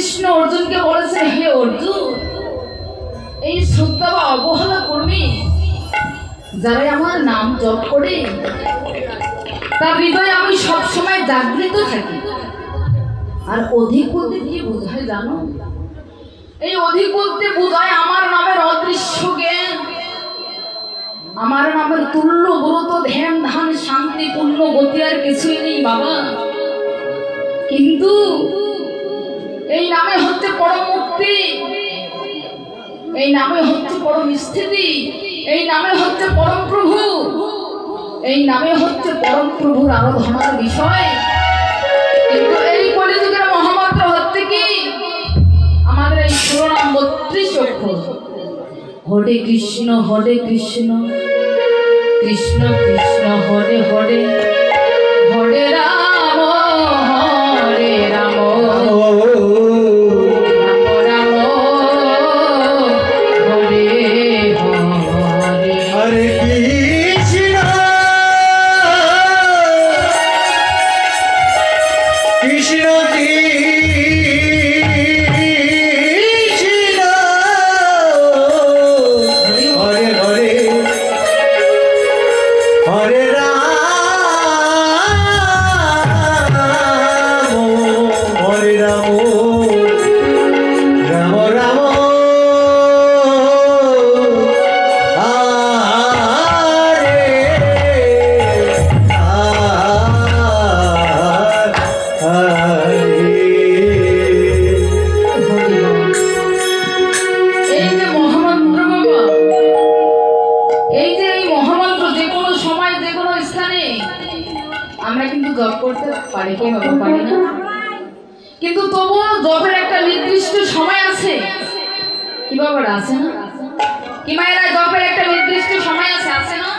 শ্রীকৃষ্ণ অর্জুনকে বলেছেন, হে অর্জুন, এই শ্রদ্ধা বা অবহেলা কর্মী যারা আমার নাম জপ করে তার হৃদয়ে আমি সবসময় জাগৃত থাকি। আর অধিক বলতে কি বোঝায় জানো? এই অধিক বলতে বোঝায় আমার নামের অদৃশ্য জ্ঞান, আমার নামের তুল্য ব্রত ধ্যান ধান শান্তি পূর্ণ গতি আর কিছুই নেই বাবা। কিন্তু এই নামে হচ্ছে পরম মুক্তি, এই নামে হচ্ছে পরম স্থিতি, এই নামে হচ্ছে পরম প্রভু, এই নামে হচ্ছে পরম প্রভুর আরাধনার বিষয়। কিন্তু এই কলিযুগের মহামন্ত্র হচ্ছে কি আমাদের এই শিরোনাম 32 অক্ষর, হরে কৃষ্ণ কৃষ্ণ কৃষ্ণ হরে হরে, হরে রাম কিন্তু তবুও জপের একটা নির্দিষ্ট সময় আছে। কি বাবার আছে না? কি মায়েরা জপের একটা নির্দিষ্ট সময় আছে, আছে না?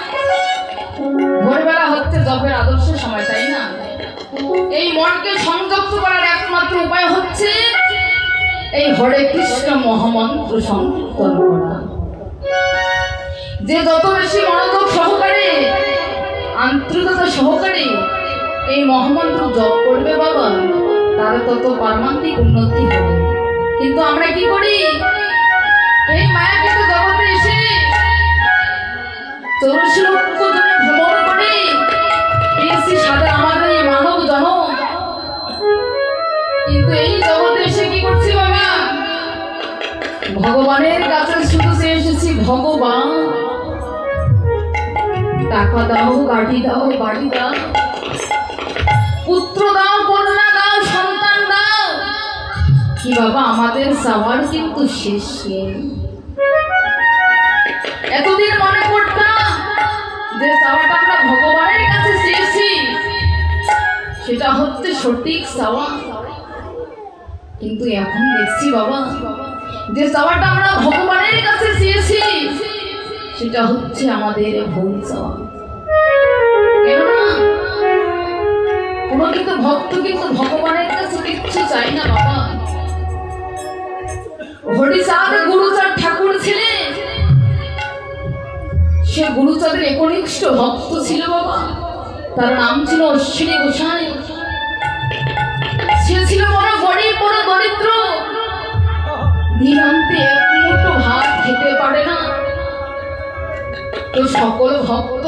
ভোরবেলা হচ্ছে জপের আদর্শ সময়, তাই না? এই মনকে সংযুক্ত করার একমাত্র উপায় হচ্ছে এই হরে কৃষ্ণ মহামন্ত্র সংকীর্তন করা। যে যত বেশি মনোযোগ সহকারে আন্তরিকতা সহকারে এই মহামন্ত্র জপ করবে বাবা, তার তত পারমান্তিক উন্নতি হবে। কিন্তু আমরা কি করি? এই মায়াকৃত জগতে এসে 84 লক্ষ জনে ভ্রমণ করে এসে সাথে আমাদের এই মানব জনম। কিন্তু এই জগতে এসে কি করছি বাবা? ভগবানের কাছে শুধু এসেছি ভগবান, টাকা দাও, গাড়ি দাও, বাড়ি দাও, পুত্র দাও, কন্যা দাও, সন্তান দাও। কি বাবা আমাদের চাওয়ার কিন্তু শেষ নেই। এতদিন মনে করতাম যে চাওয়াটা আমরা ভগবানের কাছে চেয়েছি সেটা হচ্ছে সঠিক চাওয়া, কিন্তু এখন দেখছি বাবা যে চাওয়াটা আমরা ভগবানের কাছে চেয়েছি সেটা হচ্ছে আমাদের ভুল চাওয়া। কেননা কোনো কিন্তু ভক্ত কিন্তু ভগবানের কাছে কিচ্ছু চাই না বাবা। হরিচাঁদ গুরুচাঁদ ঠাকুর ছিলেন, সে গুরুচাঁদের একনিষ্ঠ ভক্ত ছিল বাবা। তার নাম ছিল অশ্বিনী গোসাই। সে ছিল বড় গরিব, বড় দরিদ্র, দিনান্তে এক মুঠো ভাত খেতে পারে না। তো সকল ভক্ত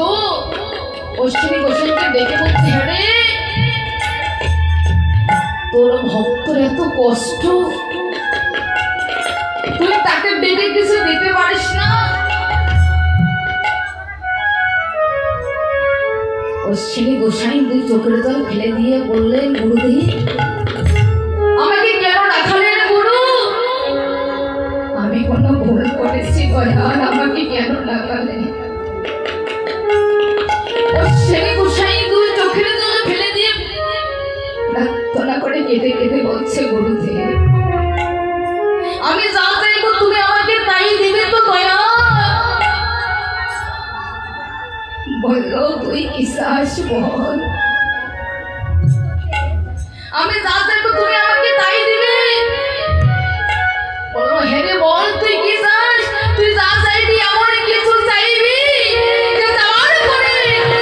অশ্বিনী গোসাইকে ডেকে বলছে, আরে তোর ভক্তর এত কষ্ট, তুই তাকে ডেকে কিছু দিতে পারিস না? অশ্বিনী গোসাই দুই চোখের জল ফেলে দিয়ে বললেন, গুরুদেব আমাকে কেন রাখালেন গুরু? আমি কোনো ভুল করেছি দয়াল, আমাকে কেন রাখালেন? অশ্বিনী গোসাই দুই চোখের জল ফেলে দিয়ে প্রার্থনা করে কেঁদে কেঁদে বলছে, গুরুদেব আমি যা চাইবো তুমি আমাকে তাই দিবে তো দয়াল? বললো, তুই কি চাস বল? আমি যা চাইবো তুমি আমাকে তাই দিবে? বললো, হ্যাঁ রে বল তুই কি চাস? তুই যা চাইবি এমন কিছু চাইবি যে চাওয়ার পরে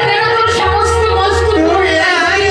যেন তোর সমস্ত কষ্ট দূর হয়ে যায়।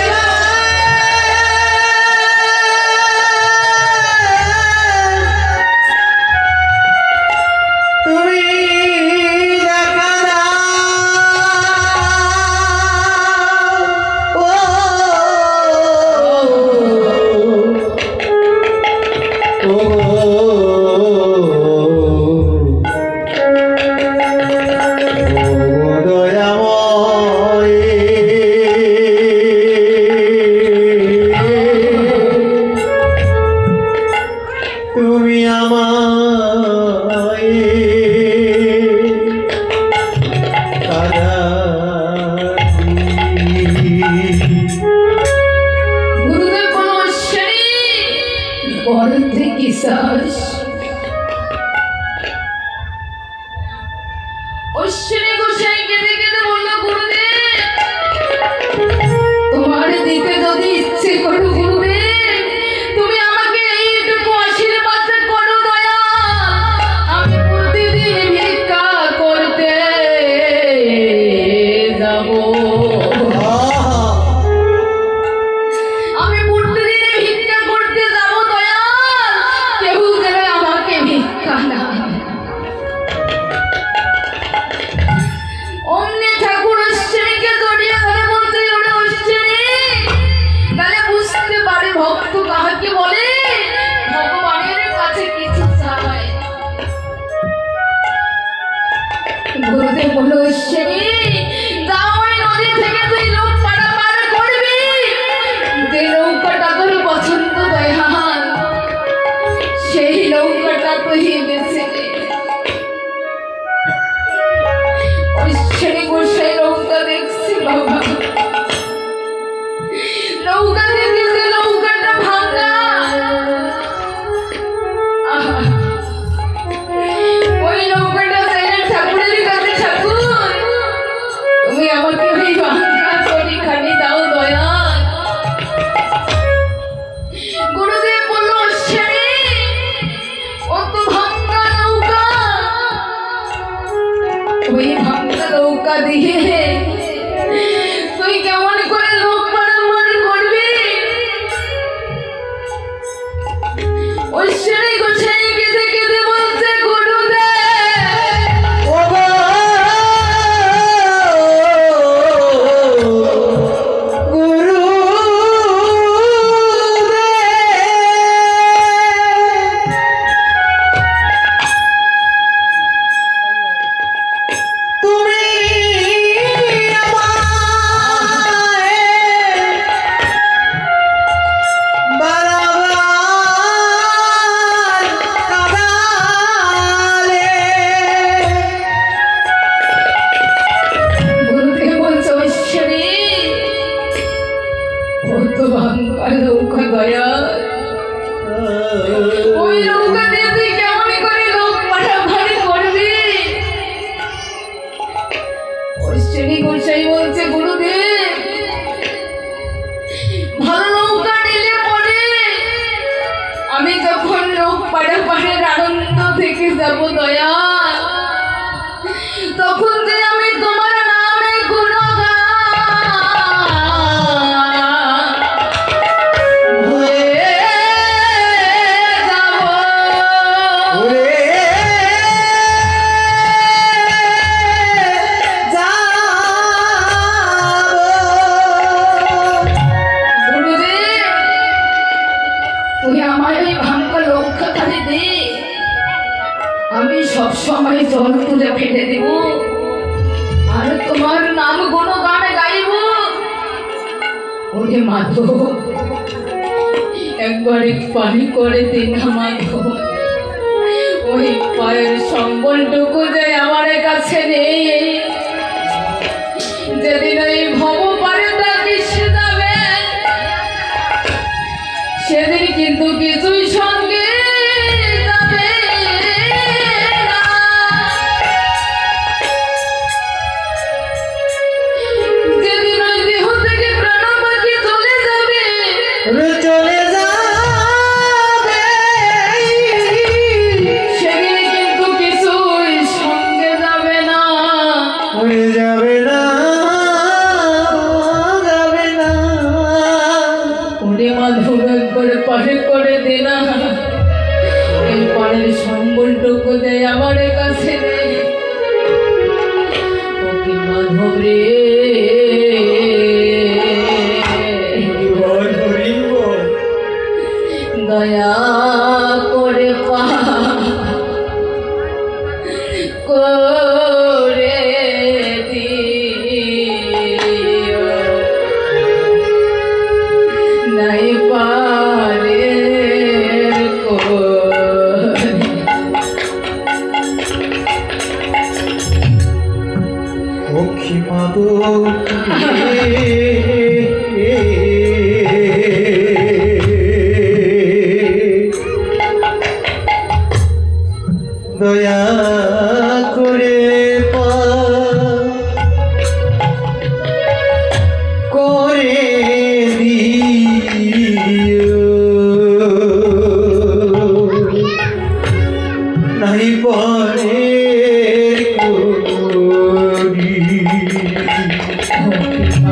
বলতে কি চাস? অশ্বিনী গোসাই কেঁদে কেঁদে বলল, গুরুদেব তোমার দিতে যদি ইচ্ছে করো গুরুদেব, তুমি আমাকে এইটুকু আশীর্বাদ করো দয়া, আমি প্রতিদিন ভিক্ষা করতে যাব। আমি প্রতিদিন ভিক্ষা করতে যাব দয়া, কেউ যেন আমাকে ভিক্ষা না। অমনি ঠাকুর অশ্বিনীকে জড়িয়ে ধরে বলতে, ওরে অশ্বিনী, তাহলে বুঝতে পারে ভক্ত কাহাকে বলে, ভগবানের কাছে কিছু চায়। গুরুদেব বলল, অশ্বিনী যাও, ওই নদী থেকে তুই লোক পারাপার করবি, যে নৌকাটা তোর পছন্দ দয়াল, সেই নৌকাটা তুই বেছে নে। অশ্বিনী গোসাই নৌকা দেখছি বাবা, নৌকা দেখেছে নৌকাটা ভাঙা। ওই নৌকাটা চাইলে ঠাকুরের কাছে, ঠাকুর তুমি আমাকে ওই ভাঙা চটিখানি দাও দয়াল। গুরুদেব বলল, অশ্বিনী ও তো ভাঙা নৌকা, ওই ভাঙা নৌকা দিয়ে তুই কেমন করে লোক পারাপার করবি? অশ্বিনী গোসাই কেঁদে কেঁদে বলছে, গুরুদেব বলছে, অশ্বিনী ও তো ভাঙা নৌকা দয়াল, ওই নৌকা দিয়ে তুই কেমন করে লোক পারাপার করবি? অশ্বিনী গোসাই বলছে, গুরুদেব ভালো নৌকা নিলে পরে আমি যখন লোক পারাপারের আনন্দ থেকে যাব দয়াল, তখন যে আমি তোমার নামে গুণগান হয়ে যাব। গুরুদেব তুই আমার ওই ভাঙা লক্ষ্যখানে দে, আমি সবসময় জল তুলে ফেলে দেব, আর তোমার নাম গুণগান গাইব। ওরে মাধব, একবার পানি করে দিন মাধব, ওই পায়ের সম্বলটুকু যে আমার কাছে নেই, যেদিন ওই ভব পারে তাকে সে যাবে, সেদিন কিন্তু কিছুই সঙ্গে যাবে না। যেদিন ওই দেহ থেকে প্রাণ পাখি চলে যাবে, সেদিন কিন্তু কিছুই সঙ্গে যাবে না।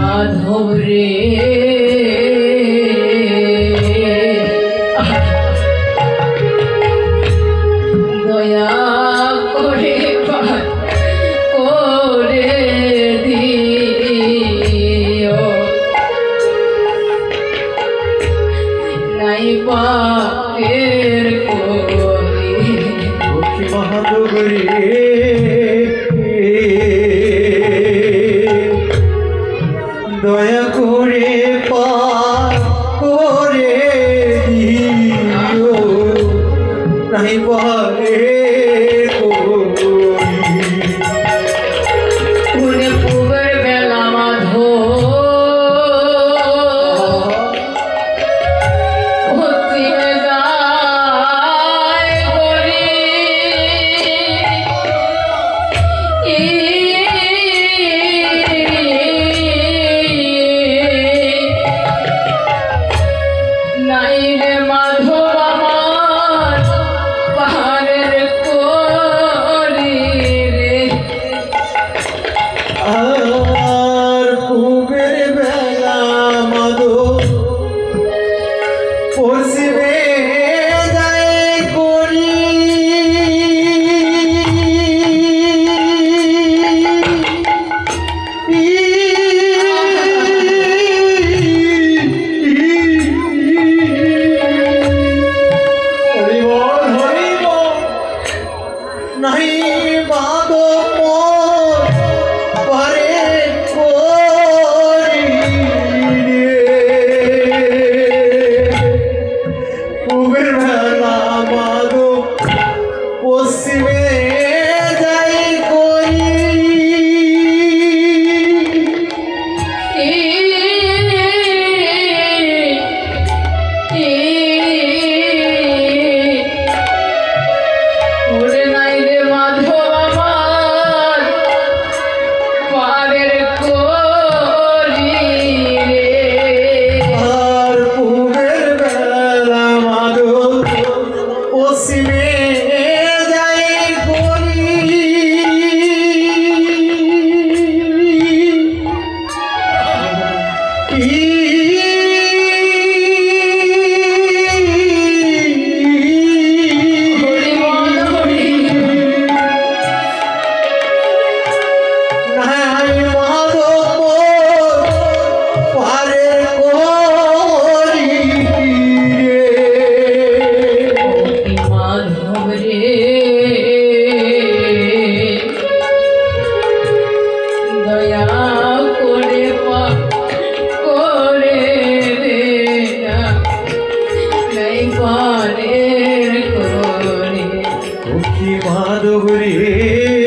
মাধব রে দয়া করে করে দিও নাই পাকের করি মাধব রে দয়া করে পার করে দিও নাই পারে পুনে পুবের বেলা মাধব পশ্চিমে যায় করি নাই রে মাধব আমার পাহাড়ের করি রে আর পুবের বেলা মাধব পশ্চিমে যায় করি নাই মাধব পারে করি পুবের বেলা মাধব পশ্চিমে যাই করি ওরে নাই রে মাধব আমার পাহাড়ের করি রে আর পুবের বেলা মাধব পশ্চিমে যাই করি হরি বল হরি নাই মাধব পারে করি মাধব রে দয়া করে করে রে নাই পারের করে মাধব রে